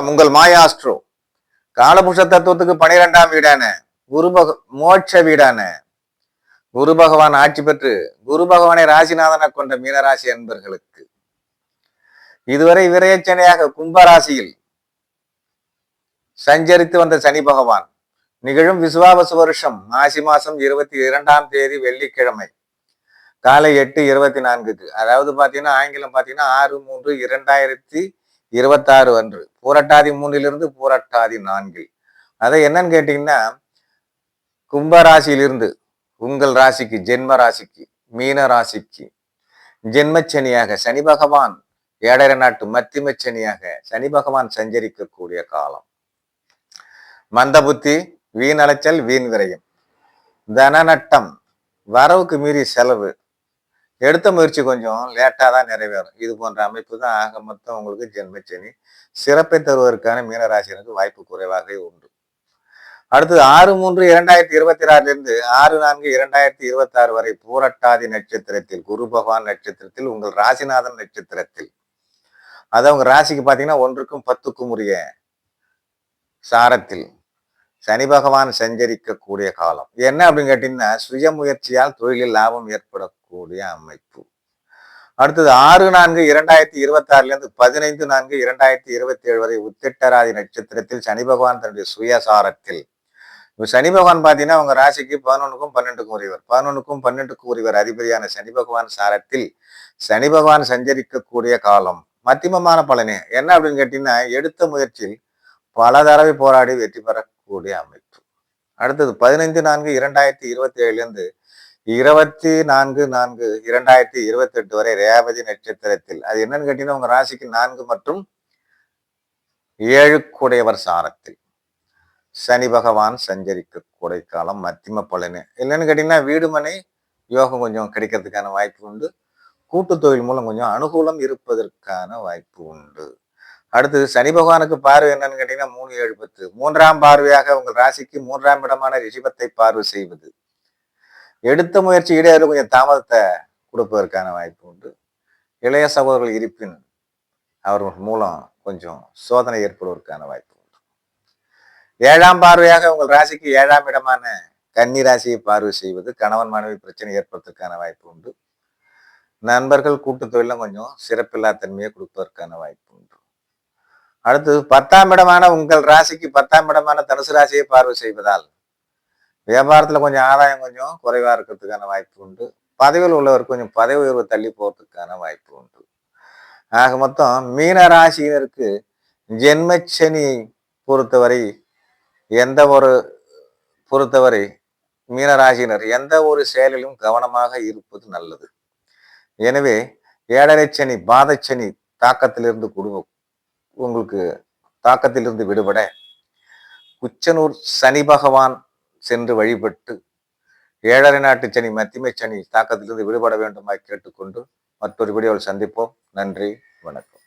உங்கள் மாயாஸ்ட்ரோ காலபுருஷ தத்துவத்துக்கு 12ஆம் வீடான மோட்ச வீடான குரு பகவான் ஆட்சி பெற்று குரு பகவானை ராசிநாதனை கொண்ட மீனராசி அன்பர்களுக்கு இதுவரை விரயச்சனையாக கும்பராசியில் சஞ்சரித்து வந்த சனி பகவான் நிகழும் விசுவாவசு வருஷம் மாசி மாசம் 22ஆம் தேதி வெள்ளிக்கிழமை காலை 8:24 அதாவது பாத்தீங்கன்னா ஆங்கிலம் பாத்தீங்கன்னா 6/3/2026 அன்று பூரட்டாதி 3 பூரட்டாதி 4 அதை என்னன்னு கேட்டீங்கன்னா கும்பராசியிலிருந்து உங்கள் ராசிக்கு ஜென்ம ராசிக்கு மீன ராசிக்கு ஜென்மச்சனியாக சனி பகவான் 7.5 நாட்டு மத்திம சனியாக சனி பகவான் சஞ்சரிக்கக்கூடிய காலம். மந்த புத்தி, வீண் அலைச்சல், வீண் விரயம், தன நட்டம், வரவுக்கு மீறி செலவு, எடுத்த முயற்சி கொஞ்சம் லேட்டா தான் நிறைவேறும். இது போன்ற அமைப்பு தான் ஆக மொத்தம் உங்களுக்கு ஜென்மச்சனி. சிறப்பை தருவதற்கான மீனராசினருக்கு வாய்ப்பு குறைவாக உண்டு. அடுத்தது 6/3/2026 6/4/2026 வரை பூரட்டாதி நட்சத்திரத்தில் குரு பகவான் நட்சத்திரத்தில் உங்கள் ராசிநாதன் நட்சத்திரத்தில் அதாவது உங்க ராசிக்கு பாத்தீங்கன்னா 1க்கும் 10க்கும் உரிய சாரத்தில் சனி பகவான் சஞ்சரிக்கக்கூடிய காலம். என்ன அப்படின்னு கேட்டீங்கன்னா சுய முயற்சியால் தொழிலில் லாபம் ஏற்படக்கூடிய அமைப்பு. அடுத்தது 6/4/2026 15/4/2027 வரை உத்திரட்டாதி நட்சத்திரத்தில் சனி பகவான் தன்னுடைய சுயசாரத்தில் சனி பகவான் பாத்தீங்கன்னா உங்க ராசிக்கு 11க்கும் 12க்கும் உரியவர் 11க்கும் 12க்கும் உரியவர் அதிபதியான சனி பகவான் சாரத்தில் சனி பகவான் சஞ்சரிக்கக்கூடிய காலம். மத்தியமமான பலனே என்ன அப்படின்னு கேட்டீங்கன்னா எடுத்த முயற்சியில் பல தடவை போராடி வெற்றி பெறக்கூடிய அமைப்பு. அடுத்தது 15/4/2027 24/4/2028 வரை ரேவதி நட்சத்திரத்தில் அது என்னன்னு கேட்டீங்கன்னா உங்க ராசிக்கு 4 மற்றும் 7 கூடையவர் சாரத்தில் சனி பகவான் சஞ்சரிக்கக்கூடிய காலம். மத்தியம பலனு என்னன்னு கேட்டீங்கன்னா வீடுமனை யோகம் கொஞ்சம் கிடைக்கிறதுக்கான வாய்ப்பு உண்டு. கூட்டு தொழில் மூலம் கொஞ்சம் அனுகூலம் இருப்பதற்கான வாய்ப்பு உண்டு. அடுத்தது சனி பகவானுக்கு பார்வை என்னன்னு கேட்டீங்கன்னா 3/7/10 3ஆம் பார்வையாக உங்கள் ராசிக்கு 3ஆம் இடமான ரிஷபத்தை பார்வை செய்வது எடுத்த முயற்சி இடையே கொஞ்சம் தாமதத்தை கொடுப்பதற்கான வாய்ப்பு உண்டு. இளைய சகோதரர்கள் இருப்பின் அவர்கள் மூலம் கொஞ்சம் சோதனை ஏற்படுவதற்கான வாய்ப்பு உண்டு. 7ஆம் பார்வையாக உங்கள் ராசிக்கு 7ஆம் இடமான கன்னி ராசியை பார்வை செய்வது கணவன் மனைவி பிரச்சனை ஏற்படுவதற்கான வாய்ப்பு உண்டு. நண்பர்கள் கூட்டு தொழிலும் கொஞ்சம் சிறப்பில்லா தன்மையை கொடுப்பதற்கான வாய்ப்பு உண்டு. அடுத்து 10ஆம் இடமான உங்கள் ராசிக்கு 10ஆம் இடமான தனுசு ராசியை பார்வை செய்வதால் வியாபாரத்துல கொஞ்சம் ஆதாயம் கொஞ்சம் குறைவா இருக்கிறதுக்கான வாய்ப்பு உண்டு. பதவியில் உள்ளவர் கொஞ்சம் பதவி உயர்வு தள்ளி போறதுக்கான வாய்ப்பு உண்டு. ஆக மொத்தம் மீன ராசியினருக்கு ஜென்மச்சனி பொறுத்தவரை மீனராசினர் எந்த ஒரு செயலிலும் கவனமாக இருப்பது நல்லது. எனவே 7.5 சனி பாதச்சனி தாக்கத்திலிருந்து உங்களுக்கு தாக்கத்திலிருந்து விடுபட குச்சனூர் சனி பகவான் சென்று வழிபட்டு 7.5 நாட்டு சனி மத்திமை சனி தாக்கத்திலிருந்து விடுபட வேண்டுமாய் கேட்டுக்கொண்டு மற்றொரு வீடியோவில் சந்திப்போம். நன்றி, வணக்கம்.